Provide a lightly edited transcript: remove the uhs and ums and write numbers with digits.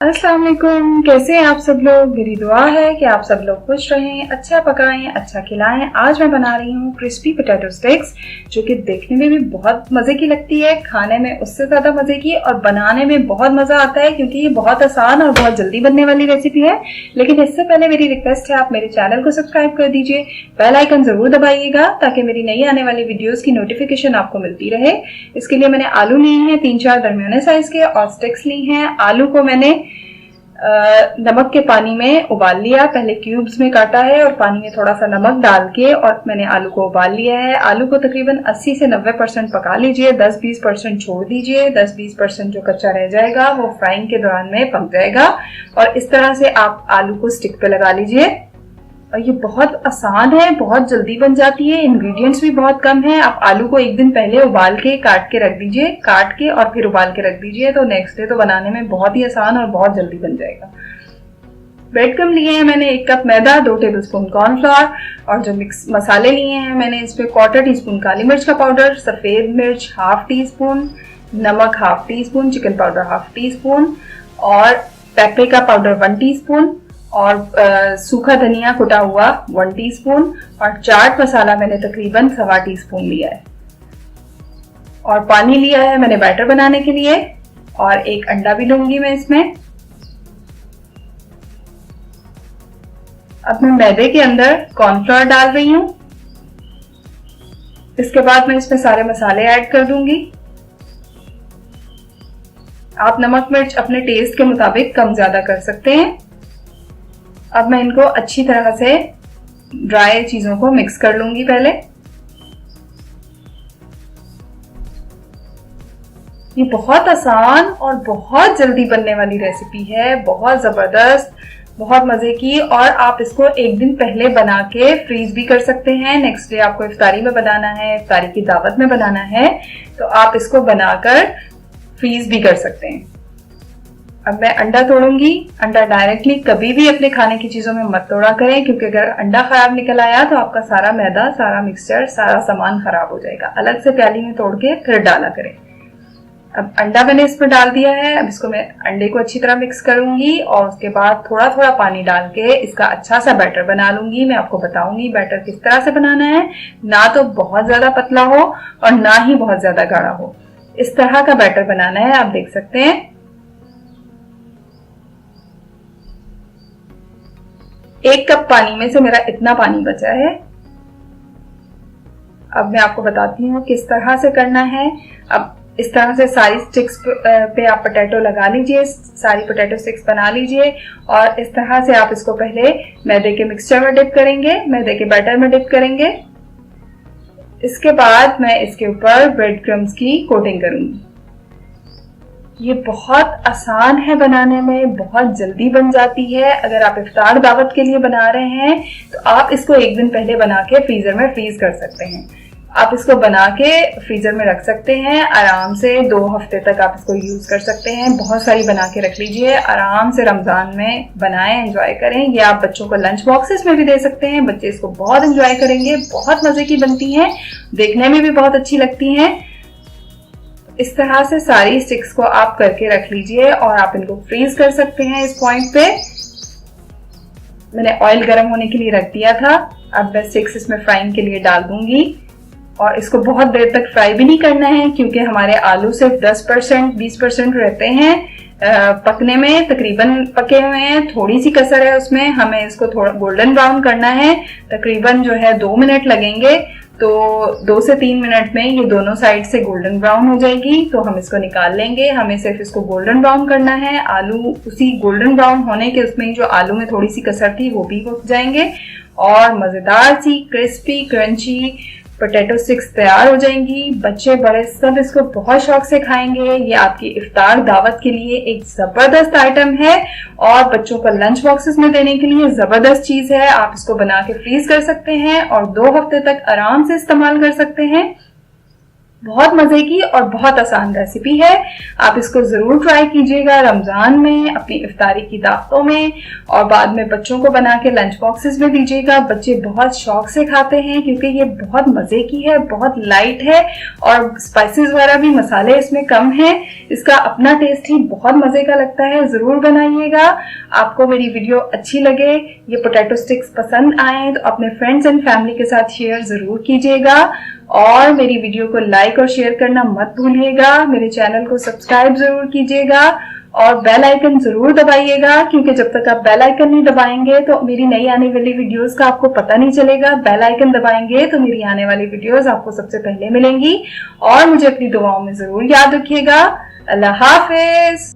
अस्सलाम वालेकुम। कैसे हैं आप सब लोग। मेरी दुआ है कि आप सब लोग खुश रहें, अच्छा पकाएं, अच्छा खिलाएं। आज मैं बना रही हूँ क्रिस्पी पोटैटो स्टिक्स, जो कि देखने में भी बहुत मजे की लगती है, खाने में उससे ज्यादा मजे की, और बनाने में बहुत मजा आता है क्योंकि ये बहुत आसान और बहुत जल्दी बनने वाली रेसिपी है। लेकिन इससे पहले मेरी रिक्वेस्ट है, आप मेरे चैनल को सब्सक्राइब कर दीजिए, बेल आइकन जरूर दबाइएगा ताकि मेरी नई आने वाली वीडियोस की नोटिफिकेशन आपको मिलती रहे। इसके लिए मैंने आलू लिए हैं 3-4 दरमियाने साइज के, और स्टिक्स ली हैं। आलू को मैंने नमक के पानी में उबाल लिया, पहले क्यूब्स में काटा है और पानी में थोड़ा सा नमक डाल के, और मैंने आलू को उबाल लिया है। आलू को तकरीबन 80 से 90% पका लीजिए, 10-20% छोड़ दीजिए। 10-20% जो कच्चा रह जाएगा वो फ्राइंग के दौरान में पक जाएगा। और इस तरह से आप आलू को स्टिक पे लगा लीजिए। और ये बहुत आसान है, बहुत जल्दी बन जाती है, इंग्रेडिएंट्स भी बहुत कम है। आप आलू को एक दिन पहले उबाल के काट के रख दीजिए, काट के और फिर उबाल के रख दीजिए, तो नेक्स्ट डे तो बनाने में बहुत ही आसान और बहुत जल्दी बन जाएगा। ब्रेड क्रम्ब लिए हैं मैंने 1 कप मैदा, 2 टेबलस्पून कॉर्नफ्लोर, और जो मिक्स मसाले लिए हैं मैंने इसमें 1/4 टीस्पून काली मिर्च का पाउडर, सफेद मिर्च 1/2 टीस्पून, नमक 1/2 टीस्पून, चिकन पाउडर 1/2 टीस्पून, और पेपरिका पाउडर 1 टीस्पून, और सूखा धनिया कुटा हुआ 1 टीस्पून, और चाट मसाला मैंने तकरीबन 1/4 टीस्पून लिया है। और पानी लिया है मैंने बैटर बनाने के लिए, और 1 अंडा भी लूंगी मैं इसमें। अब मैं मैदे के अंदर कॉर्नफ्लोर डाल रही हूं। इसके बाद मैं इसमें सारे मसाले ऐड कर दूंगी। आप नमक मिर्च अपने टेस्ट के मुताबिक कम ज्यादा कर सकते हैं। अब मैं इनको अच्छी तरह से ड्राई चीजों को मिक्स कर लूंगी पहले। ये बहुत आसान और बहुत जल्दी बनने वाली रेसिपी है, बहुत जबरदस्त, बहुत मजे की। और आप इसको एक दिन पहले बना के फ्रीज भी कर सकते हैं। नेक्स्ट डे आपको इफ्तारी में बनाना है, इफ्तारी की दावत में बनाना है, तो आप इसको बनाकर फ्रीज भी कर सकते हैं। अब मैं अंडा तोड़ूंगी। अंडा डायरेक्टली कभी भी अपने खाने की चीजों में मत तोड़ा करें, क्योंकि अगर अंडा खराब निकल आया तो आपका सारा मैदा, सारा मिक्सचर, सारा सामान खराब हो जाएगा। अलग से प्याली में तोड़ के फिर डाला करें। अब अंडा मैंने इसमें डाल दिया है। अब इसको मैं अंडे को अच्छी तरह मिक्स करूंगी, और उसके बाद थोड़ा थोड़ा पानी डाल के इसका अच्छा सा बैटर बना लूंगी। मैं आपको बताऊंगी बैटर किस तरह से बनाना है, ना तो बहुत ज्यादा पतला हो और ना ही बहुत ज्यादा गाढ़ा हो। इस तरह का बैटर बनाना है। आप देख सकते हैं 1 कप पानी में से मेरा इतना पानी बचा है। अब मैं आपको बताती हूँ किस तरह से करना है। अब इस तरह से सारी स्टिक्स पे आप पोटैटो लगा लीजिए, सारी पोटैटो स्टिक्स बना लीजिए, और इस तरह से आप इसको पहले मैदे के मिक्सचर में डिप करेंगे, मैदे के बैटर में डिप करेंगे। इसके बाद मैं इसके ऊपर ब्रेड क्रम्स की कोटिंग करूंगी। ये बहुत आसान है बनाने में, बहुत जल्दी बन जाती है। अगर आप इफ्तार दावत के लिए बना रहे हैं तो आप इसको एक दिन पहले बना के फ्रीजर में फ्रीज कर सकते हैं। आप इसको बना के फ्रीजर में रख सकते हैं आराम से, 2 हफ्ते तक आप इसको यूज कर सकते हैं। बहुत सारी बना के रख लीजिए, आराम से रमजान में बनाएं, एंजॉय करें। ये आप बच्चों को लंच बॉक्सेस में भी दे सकते हैं, बच्चे इसको बहुत एंजॉय करेंगे। बहुत मजे की बनती हैं, देखने में भी बहुत अच्छी लगती हैं। इस तरह से सारी स्टिक्स को आप करके रख लीजिए, और आप इनको फ्रीज कर सकते हैं। इस पॉइंट पे मैंने ऑयल गर्म होने के लिए रख दिया था। अब मैं स्टिक्स इसमें फ्राइंग के लिए डाल दूंगी, और इसको बहुत देर तक फ्राई भी नहीं करना है, क्योंकि हमारे आलू सिर्फ 10% 20% रहते हैं पकने में। तकरीबन पके हुए हैं, थोड़ी सी कसर है उसमें। हमें इसको थोड़ा गोल्डन ब्राउन करना है। तकरीबन जो है 2 मिनट लगेंगे, तो 2 से 3 मिनट में ये दोनों साइड से गोल्डन ब्राउन हो जाएगी, तो हम इसको निकाल लेंगे। हमें सिर्फ इसको गोल्डन ब्राउन करना है। आलू उसी गोल्डन ब्राउन होने के उसमें जो आलू में थोड़ी सी कसर थी वो भी हो जाएंगे, और मजेदार सी क्रिस्पी क्रंची पोटैटो स्टिक्स तैयार हो जाएंगी। बच्चे बड़े सब इसको बहुत शौक से खाएंगे। ये आपकी इफ्तार दावत के लिए एक जबरदस्त आइटम है, और बच्चों को लंच बॉक्सेस में देने के लिए जबरदस्त चीज है। आप इसको बना के फ्रीज कर सकते हैं और 2 हफ्ते तक आराम से इस्तेमाल कर सकते हैं। बहुत मजे की और बहुत आसान रेसिपी है। आप इसको जरूर ट्राई कीजिएगा रमजान में, अपनी इफ्तारी की दावतों में, और बाद में बच्चों को बना के लंच बॉक्सेस में दीजिएगा। बच्चे बहुत शौक से खाते हैं क्योंकि ये बहुत मजे की है, बहुत लाइट है और स्पाइसेस वगैरह भी, मसाले इसमें कम है। इसका अपना टेस्ट ही बहुत मजे का लगता है। जरूर बनाइएगा। आपको मेरी वीडियो अच्छी लगे, ये पोटैटो स्टिक्स पसंद आए तो अपने फ्रेंड्स एंड फैमिली के साथ शेयर जरूर कीजिएगा और मेरी वीडियो को लाइक और शेयर करना मत भूलिएगा। मेरे चैनल को सब्सक्राइब जरूर कीजिएगा और बेल आइकन जरूर दबाइएगा, क्योंकि जब तक आप बेल आइकन नहीं दबाएंगे तो मेरी नई आने वाली वीडियोस का आपको पता नहीं चलेगा। बेल आइकन दबाएंगे तो मेरी आने वाली वीडियोस आपको सबसे पहले मिलेंगी। और मुझे अपनी दुआओं में जरूर याद रखिएगा। अल्लाह हाफिज।